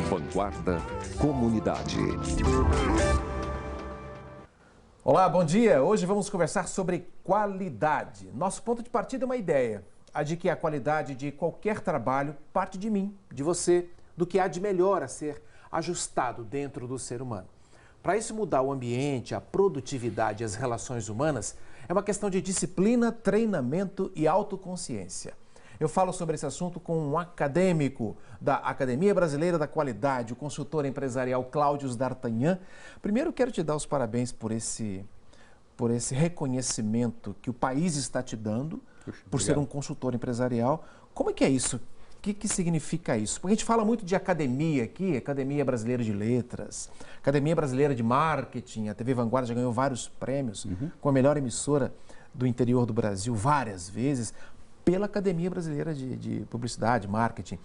Vanguarda Comunidade. Olá, bom dia. Hoje vamos conversar sobre qualidade. Nosso ponto de partida é uma ideia, a de que a qualidade de qualquer trabalho parte de mim, de você, do que há de melhor a ser ajustado dentro do ser humano. Para isso mudar o ambiente, a produtividade e as relações humanas, é uma questão de disciplina, treinamento e autoconsciência. Eu falo sobre esse assunto com um acadêmico da Academia Brasileira da Qualidade, o consultor empresarial Cláudio D'Artagnan. Primeiro, quero te dar os parabéns por esse reconhecimento que o país está te dando, por ser um consultor empresarial. Como é que é isso? O que significa isso? Porque a gente fala muito de academia aqui, Academia Brasileira de Letras, Academia Brasileira de Marketing, a TV Vanguarda já ganhou vários prêmios, com a melhor emissora do interior do Brasil várias vezes, pela Academia Brasileira de Publicidade, Marketing.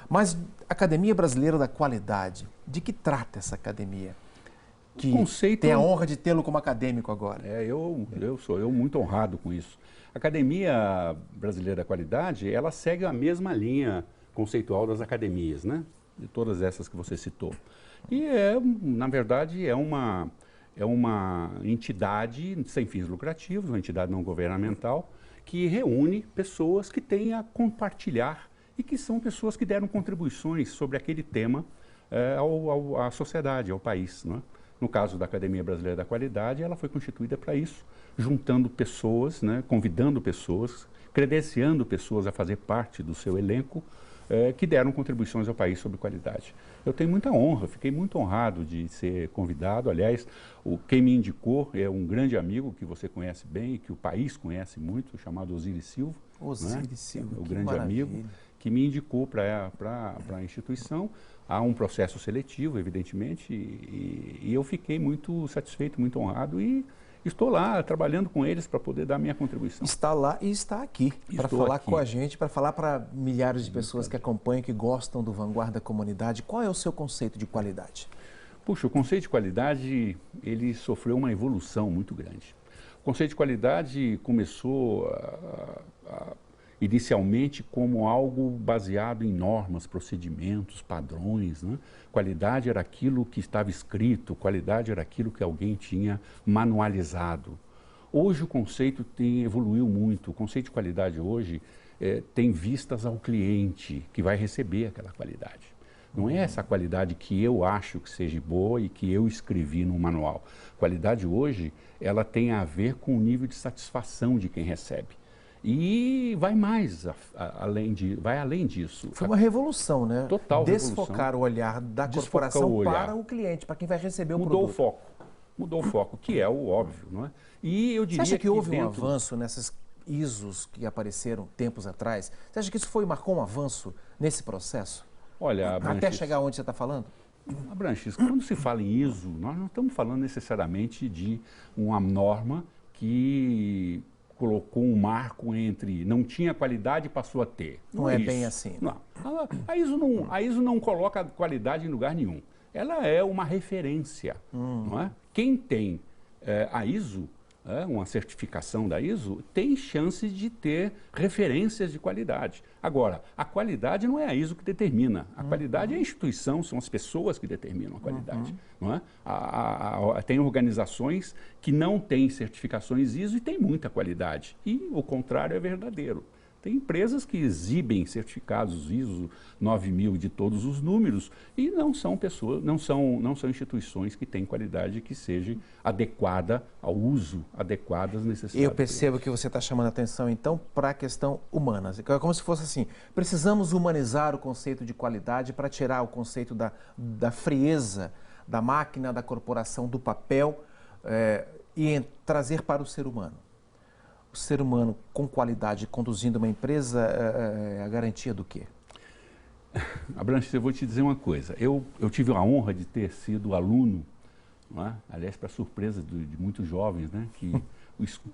Mas Academia Brasileira da Qualidade, de que trata essa academia? Que tem a honra de tê-lo como acadêmico agora. Eu sou muito honrado com isso. A Academia Brasileira da Qualidade, ela segue a mesma linha conceitual das academias, né? De todas essas que você citou. E, na verdade, é uma entidade sem fins lucrativos, uma entidade não governamental, que reúne pessoas que têm a compartilhar e que são pessoas que deram contribuições sobre aquele tema à sociedade, ao país, né? No caso da Academia Brasileira da Qualidade, ela foi constituída para isso, juntando pessoas, né, convidando pessoas, credenciando pessoas a fazer parte do seu elenco, que deram contribuições ao país sobre qualidade. Eu tenho muita honra, fiquei muito honrado de ser convidado. Aliás, quem me indicou é um grande amigo que você conhece bem e que o país conhece muito, chamado Osiris Silva. Osiris Silva, o grande amigo que me indicou para a instituição. Há um processo seletivo, evidentemente, e eu fiquei muito satisfeito, muito honrado e estou lá trabalhando com eles para poder dar minha contribuição. Está lá e está aqui para falar com a gente, para falar para milhares de pessoas que acompanham, que gostam do Vanguarda Comunidade. Qual é o seu conceito de qualidade? Puxa, o conceito de qualidade, ele sofreu uma evolução muito grande. O conceito de qualidade começou inicialmente como algo baseado em normas, procedimentos, padrões, né? Qualidade era aquilo que estava escrito, qualidade era aquilo que alguém tinha manualizado. Hoje o conceito evoluiu muito. O conceito de qualidade hoje tem vistas ao cliente que vai receber aquela qualidade. Não é essa qualidade que eu acho que seja boa e que eu escrevi no manual. Qualidade hoje, ela tem a ver com o nível de satisfação de quem recebe. E vai mais vai além disso. Foi uma revolução, né? Total Desfocar revolução. O olhar da corporação para o cliente, para quem vai receber o produto. Mudou o foco, que é o óbvio, não é? E eu diria Você acha que houve um avanço nessas ISOs que apareceram tempos atrás? Você acha que isso marcou um avanço nesse processo? Olha, até chegar onde você está falando? Abranches, quando se fala em ISO, nós não estamos falando necessariamente de uma norma que colocou um marco entre não tinha qualidade e passou a ter. Não é bem assim. Não. A ISO não coloca qualidade em lugar nenhum. Ela é uma referência. Não é? Quem tem a ISO, uma certificação da ISO, tem chance de ter referências de qualidade. Agora, a qualidade não é a ISO que determina. A qualidade é a instituição, são as pessoas que determinam a qualidade. Não é? Tem organizações que não têm certificações ISO e têm muita qualidade. E o contrário é verdadeiro. Tem empresas que exibem certificados ISO 9000 de todos os números e não são instituições que têm qualidade que seja adequada ao uso, adequada às necessidades. Eu percebo que você está chamando a atenção, então, para a questão humana. É como se fosse assim, precisamos humanizar o conceito de qualidade para tirar o conceito da frieza, da máquina, da corporação, do papel e trazer para o ser humano. O ser humano com qualidade conduzindo uma empresa é a garantia do quê? Abranches, eu vou te dizer uma coisa. Eu tive a honra de ter sido aluno, não é? Aliás, para surpresa de muitos jovens, né, que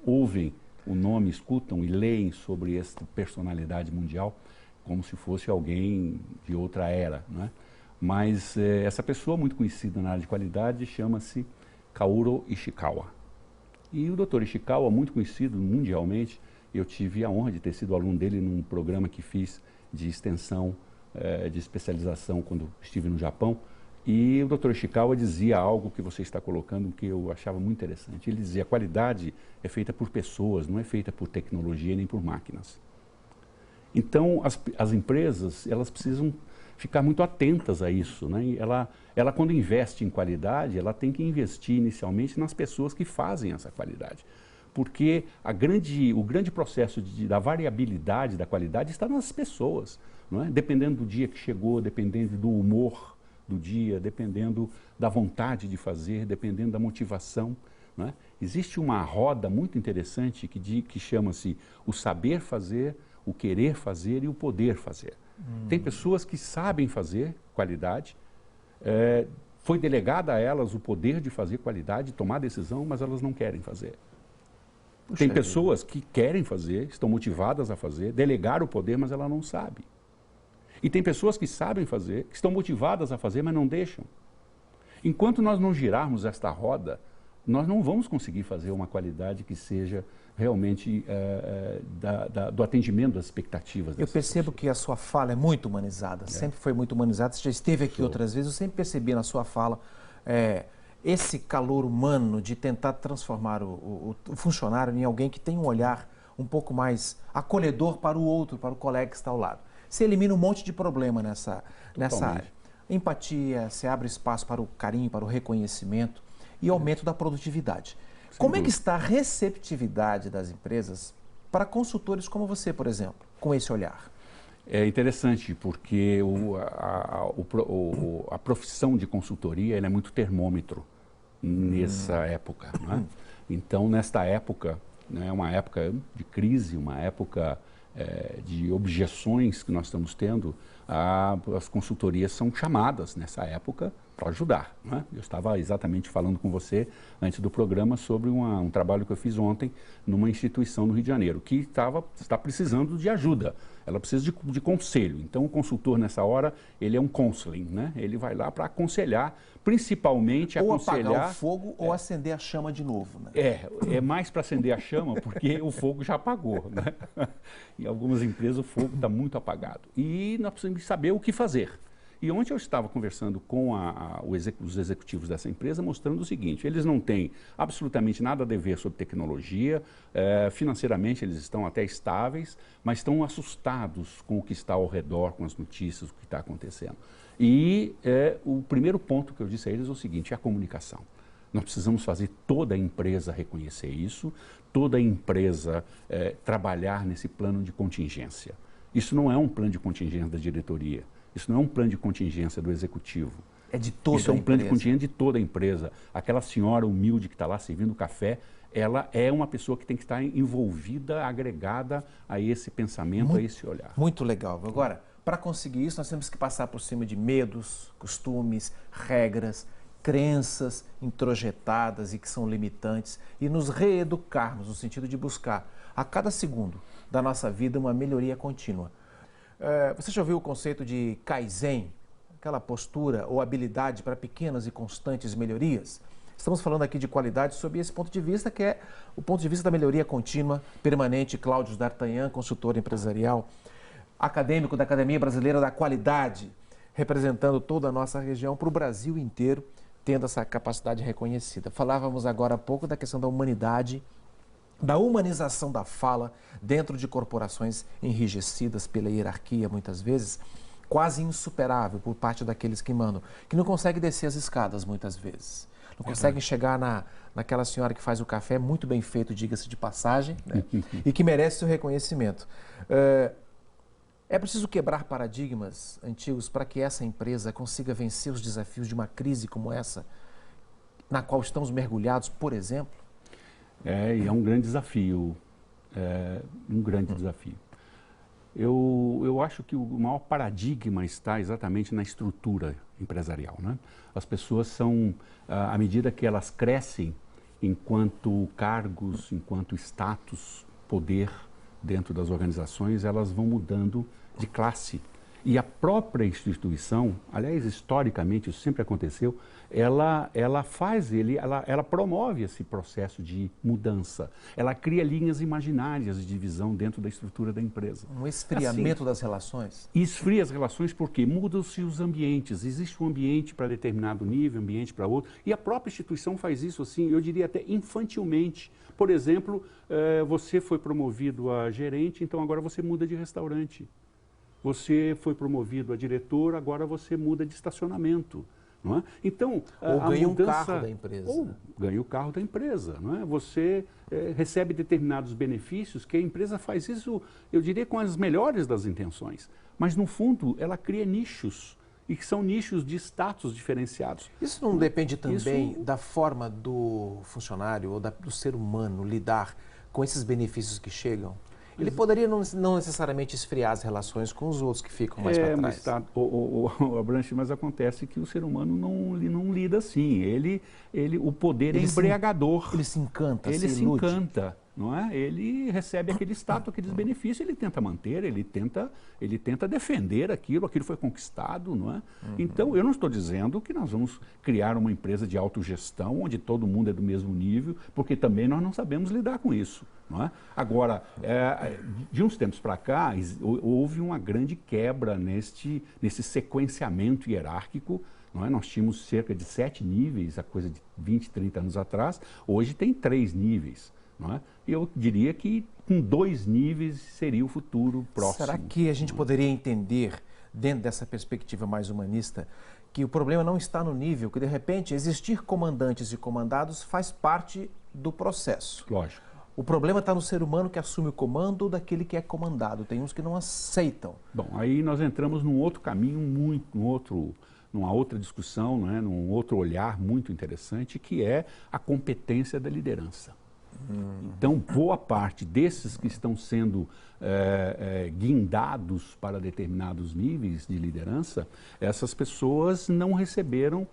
ouvem o nome, escutam e leem sobre esta personalidade mundial como se fosse alguém de outra era, não é? Mas essa pessoa muito conhecida na área de qualidade chama-se Kaoru Ishikawa. E o Dr. Ishikawa, muito conhecido mundialmente, Eu tive a honra de ter sido aluno dele num programa que fiz de extensão, de especialização quando estive no Japão. E o Dr. Ishikawa dizia algo que você está colocando que eu achava muito interessante. Ele dizia: a qualidade é feita por pessoas, não é feita por tecnologia nem por máquinas. Então, as empresas, elas precisam ficar muito atentas a isso, né? E ela, quando investe em qualidade, ela tem que investir inicialmente nas pessoas que fazem essa qualidade. Porque o grande processo da variabilidade da qualidade está nas pessoas, não é? Dependendo do dia que chegou, dependendo do humor do dia, dependendo da vontade de fazer, dependendo da motivação, não é? Existe uma roda muito interessante que chama-se o saber fazer, o querer fazer e o poder fazer. Tem pessoas que sabem fazer qualidade, foi delegada a elas o poder de fazer qualidade, tomar decisão, mas elas não querem fazer. Tem pessoas que querem fazer, estão motivadas a fazer, delegar o poder, mas ela não sabe. E tem pessoas que sabem fazer, que estão motivadas a fazer, mas não deixam. Enquanto nós não girarmos esta roda, nós não vamos conseguir fazer uma qualidade que seja realmente do atendimento das expectativas. Eu percebo que a sua fala é muito humanizada, sempre foi muito humanizada. Você já esteve aqui outras vezes, eu sempre percebi na sua fala esse calor humano de tentar transformar o funcionário em alguém que tem um olhar um pouco mais acolhedor para o outro, para o colega que está ao lado. Você elimina um monte de problema nessa área. Empatia, você abre espaço para o carinho, para o reconhecimento e aumento da produtividade. Como é que está a receptividade das empresas para consultores como você, por exemplo, com esse olhar? É interessante porque a profissão de consultoria ela é muito termômetro nessa época, não é? Então, nesta época, né, é uma época de crise, uma época de objeções que nós estamos tendo, as consultorias são chamadas nessa época para ajudar, né? Eu estava exatamente falando com você antes do programa sobre um trabalho que eu fiz ontem numa instituição no Rio de Janeiro, que está precisando de ajuda, ela precisa de conselho. Então o consultor nessa hora, ele é um counseling, né? Ele vai lá para aconselhar, principalmente aconselhar... Ou apagar o fogo ou acender a chama de novo, né? É mais para acender a chama porque o fogo já apagou, né? Em algumas empresas o fogo está muito apagado e nós precisamos saber o que fazer. E ontem eu estava conversando com os executivos dessa empresa, mostrando o seguinte: eles não têm absolutamente nada a dever sobre tecnologia, financeiramente eles estão até estáveis, mas estão assustados com o que está ao redor, com as notícias, o que está acontecendo. E o primeiro ponto que eu disse a eles é o seguinte: é a comunicação. Nós precisamos fazer toda a empresa reconhecer isso, toda a empresa trabalhar nesse plano de contingência. Isso não é um plano de contingência da diretoria. Isso não é um plano de contingência do executivo. É de toda a empresa. Isso é um plano de contingência de toda a empresa. Aquela senhora humilde que está lá servindo café, ela é uma pessoa que tem que estar envolvida, agregada a esse pensamento, a esse olhar. Muito legal. Agora, para conseguir isso, nós temos que passar por cima de medos, costumes, regras, crenças introjetadas e que são limitantes e nos reeducarmos no sentido de buscar a cada segundo da nossa vida uma melhoria contínua. Você já ouviu o conceito de Kaizen, aquela postura ou habilidade para pequenas e constantes melhorias? Estamos falando aqui de qualidade sob esse ponto de vista, que é o ponto de vista da melhoria contínua, permanente. Cláudio D'Artagnan, consultor empresarial, acadêmico da Academia Brasileira da Qualidade, representando toda a nossa região para o Brasil inteiro, tendo essa capacidade reconhecida. Falávamos agora há pouco da questão da humanidade, da humanização da fala dentro de corporações enrijecidas pela hierarquia, muitas vezes, quase insuperável por parte daqueles que mandam, que não conseguem descer as escadas muitas vezes. Não conseguem chegar naquela senhora que faz o café, muito bem feito, diga-se de passagem, né? E que merece o reconhecimento. É preciso quebrar paradigmas antigos para que essa empresa consiga vencer os desafios de uma crise como essa, na qual estamos mergulhados, por exemplo? E é um grande desafio, desafio. Eu acho que o maior paradigma está exatamente na estrutura empresarial, né? As pessoas são, à medida que elas crescem enquanto cargos, enquanto status, poder dentro das organizações, elas vão mudando de classe. E a própria instituição, aliás, historicamente isso sempre aconteceu, ela faz ela promove esse processo de mudança. Ela cria linhas imaginárias de divisão dentro da estrutura da empresa. Um esfriamento das relações? Esfria as relações porque mudam-se os ambientes. Existe um ambiente para determinado nível, ambiente para outro. E a própria instituição faz isso assim, eu diria até infantilmente. Por exemplo, você foi promovido a gerente, então agora você muda de restaurante. Você foi promovido a diretor, agora você muda de estacionamento. Não é? Então, ou ganha um carro da empresa. Ou ganha o carro da empresa. Não é? Você recebe determinados benefícios, que a empresa faz isso, eu diria, com as melhores das intenções. Mas, no fundo, ela cria nichos, e que são nichos de status diferenciados. Isso não depende também da forma do funcionário ou do ser humano lidar com esses benefícios que chegam? Ele poderia não necessariamente esfriar as relações com os outros que ficam mais para trás. Abranche, mas acontece que o ser humano não lida assim. O poder é embriagador. Ele se encanta, ele se encanta, não é? Ele recebe aquele status, aqueles benefícios, ele tenta manter, ele tenta defender aquilo foi conquistado, não é? Então, eu não estou dizendo que nós vamos criar uma empresa de autogestão onde todo mundo é do mesmo nível, porque também nós não sabemos lidar com isso. Não é? Agora, de uns tempos para cá, houve uma grande quebra nesse sequenciamento hierárquico. Não é? Nós tínhamos cerca de 7 níveis, a coisa de 20, 30 anos atrás. Hoje tem 3 níveis. Não é? E eu diria que com 2 níveis seria o futuro próximo. Será que a gente poderia entender, dentro dessa perspectiva mais humanista, que o problema não está no nível, que de repente existir comandantes e comandados faz parte do processo? Lógico. O problema está no ser humano que assume o comando daquele que é comandado. Tem uns que não aceitam. Bom, aí nós entramos num outro caminho, numa outra discussão, não é? Num outro olhar muito interessante, que é a competência da liderança. Então, boa parte desses que estão sendo guindados para determinados níveis de liderança, essas pessoas não receberam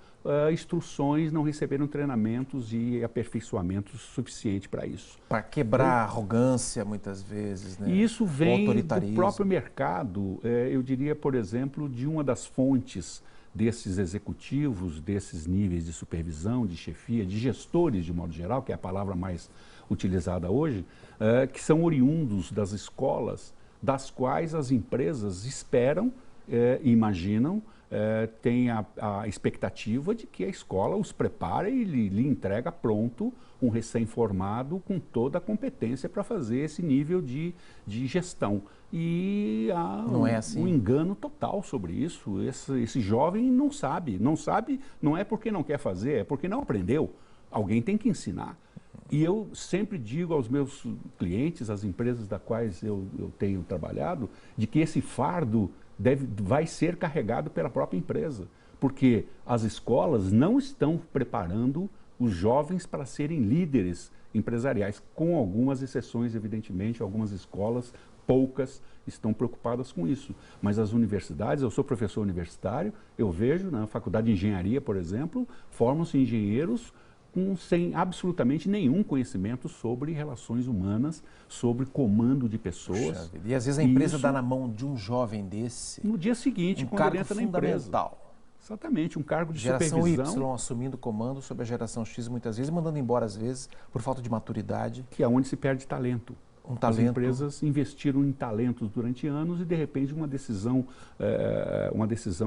instruções, não receberam treinamentos e aperfeiçoamentos suficientes para isso. Para quebrar a arrogância, muitas vezes, né? E isso vem do próprio mercado. Eu diria, por exemplo, de uma das fontes desses executivos, desses níveis de supervisão, de chefia, de gestores de modo geral, que é a palavra mais utilizada hoje, que são oriundos das escolas, das quais as empresas esperam, imaginam, têm a expectativa de que a escola os prepare e lhe entrega pronto um recém-formado com toda a competência para fazer esse nível de gestão. E há um engano total sobre isso. Esse jovem não sabe, não é porque não quer fazer, é porque não aprendeu. Alguém tem que ensinar. E eu sempre digo aos meus clientes, às empresas das quais eu tenho trabalhado, de que esse fardo vai ser carregado pela própria empresa, porque as escolas não estão preparando os jovens para serem líderes empresariais, com algumas exceções, evidentemente. Algumas escolas, poucas, estão preocupadas com isso. Mas as universidades, eu sou professor universitário, eu vejo na faculdade de engenharia, por exemplo, formam-se engenheiros sem absolutamente nenhum conhecimento sobre relações humanas, sobre comando de pessoas. E às vezes a empresa dá na mão de um jovem desse no dia seguinte, quando ele entra na empresa. Exatamente, um cargo de geração supervisão. Y assumindo comando sobre a geração X, muitas vezes, mandando embora às vezes, por falta de maturidade. Que é onde se perde talento. As empresas investiram em talentos durante anos e, de repente, uma decisão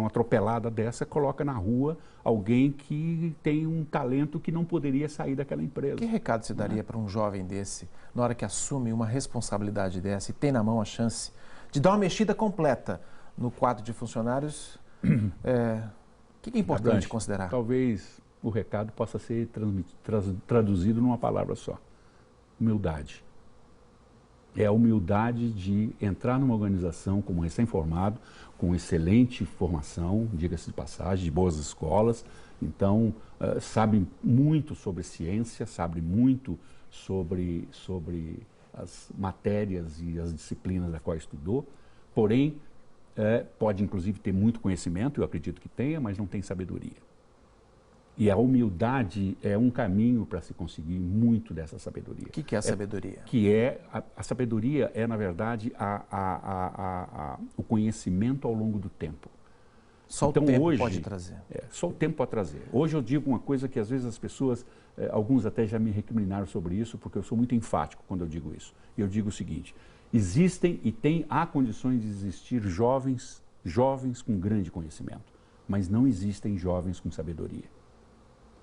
atropelada dessa coloca na rua alguém que tem um talento que não poderia sair daquela empresa. Que recado se daria para um jovem desse, na hora que assume uma responsabilidade dessa e tem na mão a chance de dar uma mexida completa no quadro de funcionários? O que é importante considerar? Talvez o recado possa ser traduzido numa palavra só: humildade. É a humildade de entrar numa organização como recém-formado, com excelente formação, diga-se de passagem, de boas escolas. Então, sabe muito sobre ciência, sabe muito sobre as matérias e as disciplinas da qual estudou. Porém, pode inclusive ter muito conhecimento, eu acredito que tenha, mas não tem sabedoria. E a humildade é um caminho para se conseguir muito dessa sabedoria. O que é a sabedoria? A sabedoria é, na verdade, o conhecimento ao longo do tempo. Só então, o tempo hoje, pode trazer. Só o tempo pode trazer. Hoje eu digo uma coisa que às vezes as pessoas, alguns até já me recriminaram sobre isso, porque eu sou muito enfático quando eu digo isso. Eu digo o seguinte: existem e há condições de existir jovens com grande conhecimento, mas não existem jovens com sabedoria.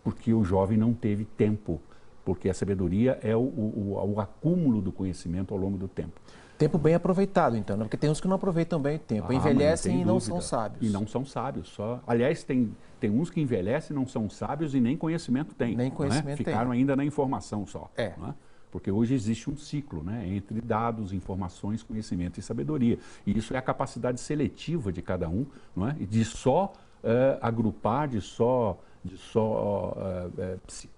Porque o jovem não teve tempo, porque a sabedoria é o acúmulo do conhecimento ao longo do tempo. Tempo bem aproveitado, então, né? Porque tem uns que não aproveitam bem o tempo, envelhecem e não são sábios. E não são sábios. Aliás, tem uns que envelhecem e não são sábios e nem conhecimento têm. Nem conhecimento tem. Ficaram ainda na informação só. Não é? Porque hoje existe um ciclo, né, entre dados, informações, conhecimento e sabedoria. E isso é a capacidade seletiva de cada um, não é? De só agrupar, de só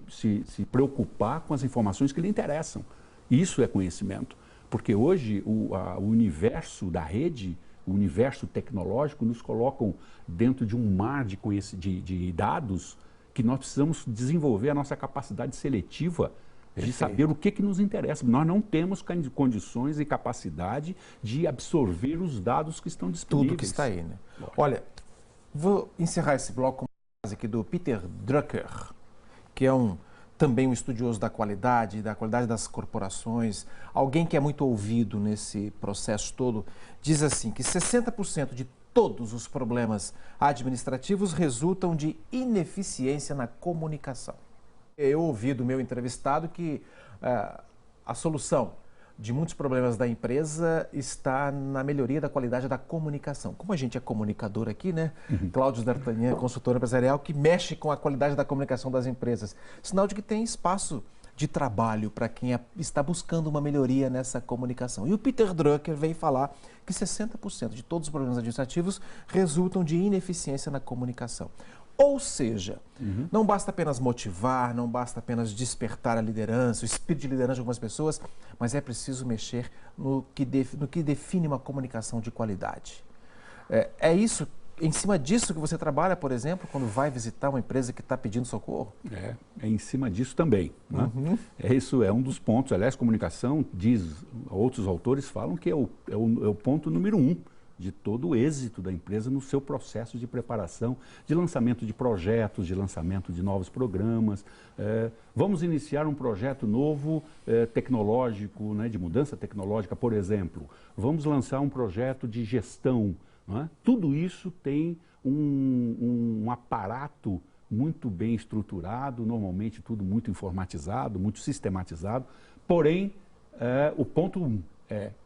se preocupar com as informações que lhe interessam. Isso é conhecimento. Porque hoje o universo da rede, o universo tecnológico, nos colocam dentro de um mar de dados que nós precisamos desenvolver a nossa capacidade seletiva de saber o que nos interessa. Nós não temos condições e capacidade de absorver os dados que estão disponíveis. Tudo que está aí, né? Olha, vou encerrar esse bloco com uma frase aqui do Peter Drucker, que é também um estudioso da qualidade das corporações, alguém que é muito ouvido nesse processo todo, diz assim que 60% de todos os problemas administrativos resultam de ineficiência na comunicação. Eu ouvi do meu entrevistado que a solução de muitos problemas da empresa está na melhoria da qualidade da comunicação. Como a gente é comunicador aqui, né? Cláudio D'Artagnan, consultor empresarial, que mexe com a qualidade da comunicação das empresas. Sinal de que tem espaço de trabalho para quem está buscando uma melhoria nessa comunicação. E o Peter Drucker veio falar que 60% de todos os problemas administrativos resultam de ineficiência na comunicação. Ou seja, não basta apenas motivar, não basta apenas despertar a liderança, o espírito de liderança de algumas pessoas, mas é preciso mexer no que define uma comunicação de qualidade. É isso, em cima disso que você trabalha, por exemplo, quando vai visitar uma empresa que está pedindo socorro? É em cima disso também. Né? Isso é um dos pontos. Aliás, comunicação, outros autores falam que é o ponto número 1 de todo o êxito da empresa no seu processo de preparação, de lançamento de projetos, de lançamento de novos programas. Vamos iniciar um projeto novo tecnológico, né, de mudança tecnológica, por exemplo. Vamos lançar um projeto de gestão. Não é? Tudo isso tem um aparato muito bem estruturado, normalmente tudo muito informatizado, muito sistematizado. Porém, o ponto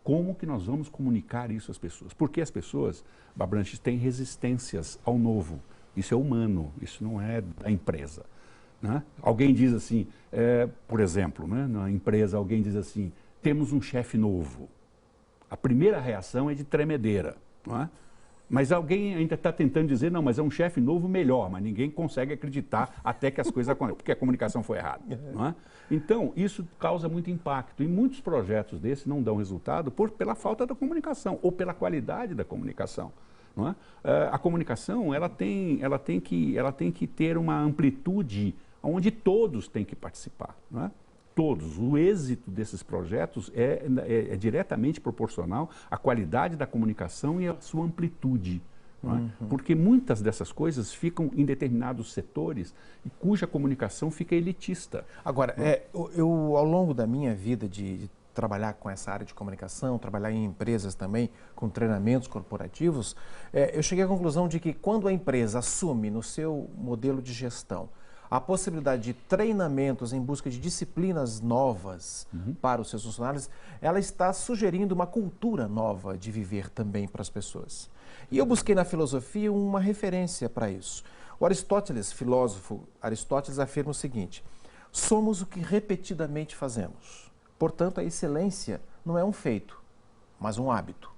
como que nós vamos comunicar isso às pessoas? Porque as pessoas, Abranches, têm resistências ao novo. Isso é humano, isso não é da empresa. Né? Alguém diz assim, por exemplo, né, na empresa, alguém diz assim, temos um chefe novo. A primeira reação é de tremedeira. Não é? Mas alguém ainda está tentando dizer, não, mas é um chefe novo melhor, mas ninguém consegue acreditar até que as coisas acontecem, porque a comunicação foi errada. Não é? Então, isso causa muito impacto. E muitos projetos desses não dão resultado pela falta da comunicação ou pela qualidade da comunicação. Não é? A comunicação ela tem que ter uma amplitude onde todos têm que participar. Não é? Todos. O êxito desses projetos é diretamente proporcional à qualidade da comunicação e à sua amplitude. Não é? Porque muitas dessas coisas ficam em determinados setores e cuja comunicação fica elitista. Agora, eu ao longo da minha vida de trabalhar com essa área de comunicação, trabalhar em empresas também, com treinamentos corporativos, eu cheguei à conclusão de que quando a empresa assume no seu modelo de gestão a possibilidade de treinamentos em busca de disciplinas novas para os seus funcionários, ela está sugerindo uma cultura nova de viver também para as pessoas. E eu busquei na filosofia uma referência para isso. O Aristóteles, filósofo Aristóteles, afirma o seguinte: somos o que repetidamente fazemos. Portanto, a excelência não é um feito, mas um hábito.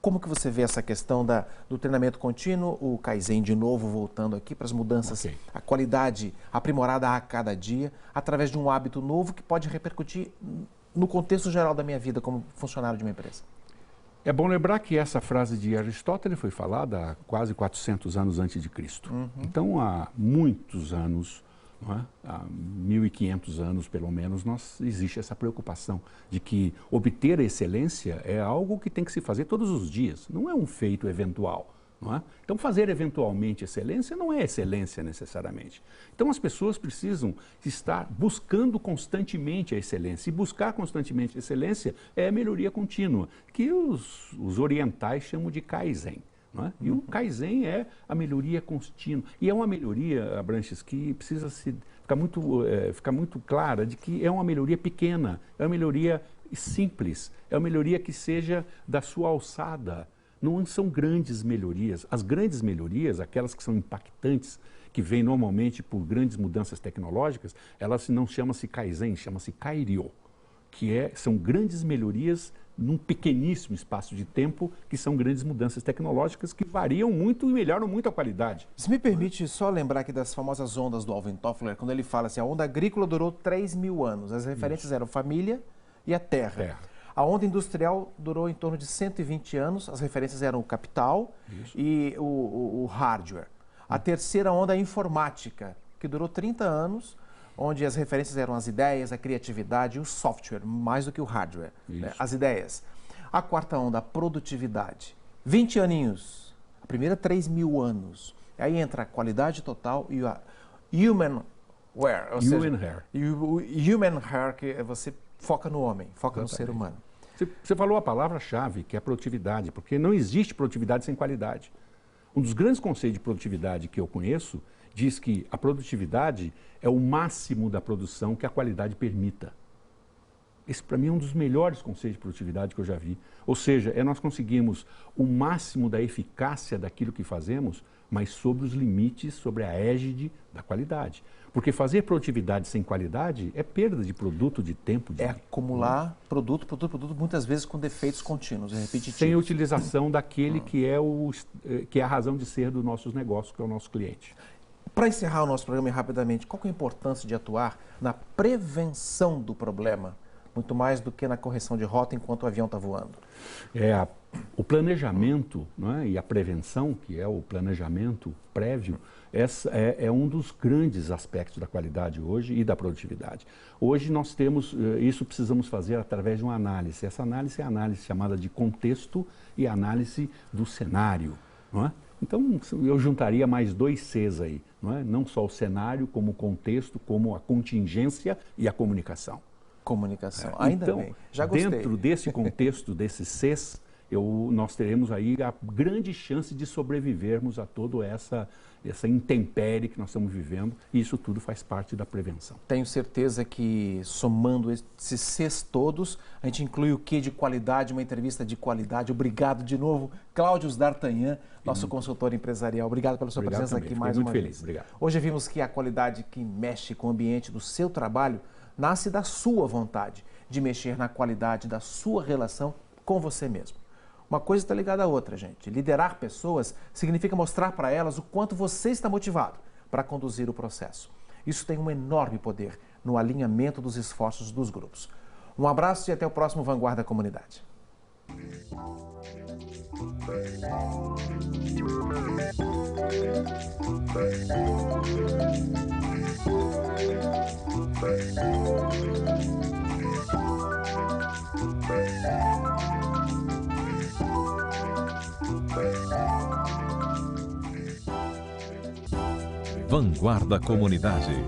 Como que você vê essa questão do treinamento contínuo, o Kaizen de novo voltando aqui para as mudanças, a qualidade aprimorada a cada dia, através de um hábito novo que pode repercutir no contexto geral da minha vida como funcionário de uma empresa? É bom lembrar que essa frase de Aristóteles foi falada há quase 400 anos antes de Cristo. Então, há muitos anos, não é? Há 1.500 anos, pelo menos, existe essa preocupação de que obter a excelência é algo que tem que se fazer todos os dias, não é um feito eventual. Não é? Então, fazer eventualmente excelência não é excelência necessariamente. Então, as pessoas precisam estar buscando constantemente a excelência. E buscar constantemente a excelência é a melhoria contínua, que os orientais chamam de Kaizen. Não é? E o Kaizen é a melhoria contínua. E é uma melhoria, Abranches, que precisa ficar muito clara de que é uma melhoria pequena, é uma melhoria simples, é uma melhoria que seja da sua alçada. Não são grandes melhorias. As grandes melhorias, aquelas que são impactantes, que vêm normalmente por grandes mudanças tecnológicas, elas não chamam-se Kaizen, chama-se Kairio, que são grandes melhorias num pequeníssimo espaço de tempo, que são grandes mudanças tecnológicas que variam muito e melhoram muito a qualidade. Se me permite só lembrar aqui das famosas ondas do Alvin Toffler, quando ele fala assim, a onda agrícola durou 3.000 anos, as referências eram família e a terra. A onda industrial durou em torno de 120 anos, as referências eram o capital e o hardware. A terceira onda é a informática, que durou 30 anos, onde as referências eram as ideias, a criatividade e o software, mais do que o hardware, né? As ideias. A quarta onda, a produtividade, 20 aninhos, a primeira 3.000 anos. Aí entra a qualidade total e a human wear, ou seja, human hair, que você foca no homem, foca no ser humano. Você falou a palavra-chave, que é a produtividade, porque não existe produtividade sem qualidade. Um dos grandes conceitos de produtividade que eu conheço diz que a produtividade é o máximo da produção que a qualidade permita. Esse, para mim, é um dos melhores conceitos de produtividade que eu já vi. Ou seja, nós conseguimos o máximo da eficácia daquilo que fazemos, mas sobre os limites, sobre a égide da qualidade. Porque fazer produtividade sem qualidade é perda de produto, de tempo. É acumular produto, muitas vezes com defeitos contínuos, repetitivos. Sem a utilização daquele que é a razão de ser dos nossos negócios, que é o nosso cliente. Para encerrar o nosso programa rapidamente, qual que é a importância de atuar na prevenção do problema, muito mais do que na correção de rota enquanto o avião está voando? O planejamento, não é? E a prevenção, que é o planejamento prévio, é um dos grandes aspectos da qualidade hoje e da produtividade. Hoje nós temos, isso precisamos fazer através de uma análise. Essa análise é a análise chamada de contexto e análise do cenário, não é? Então, eu juntaria mais 2 Cs aí, não é? Não só o cenário, como o contexto, como a contingência e a comunicação. Comunicação, ainda então, bem, já gostei. Dentro desse contexto, desses Cs, nós teremos aí a grande chance de sobrevivermos a toda essa intempérie que nós estamos vivendo, e isso tudo faz parte da prevenção. Tenho certeza que, somando esses Cs todos, a gente inclui o quê de qualidade, uma entrevista de qualidade. Obrigado de novo, Cláudio D'Artagnan, nosso consultor empresarial. Obrigado pela sua presença aqui mais uma vez. Obrigado. Hoje vimos que a qualidade que mexe com o ambiente do seu trabalho nasce da sua vontade de mexer na qualidade da sua relação com você mesmo. Uma coisa está ligada à outra, gente. Liderar pessoas significa mostrar para elas o quanto você está motivado para conduzir o processo. Isso tem um enorme poder no alinhamento dos esforços dos grupos. Um abraço e até o próximo Vanguarda Comunidade. Vanguarda Comunidade.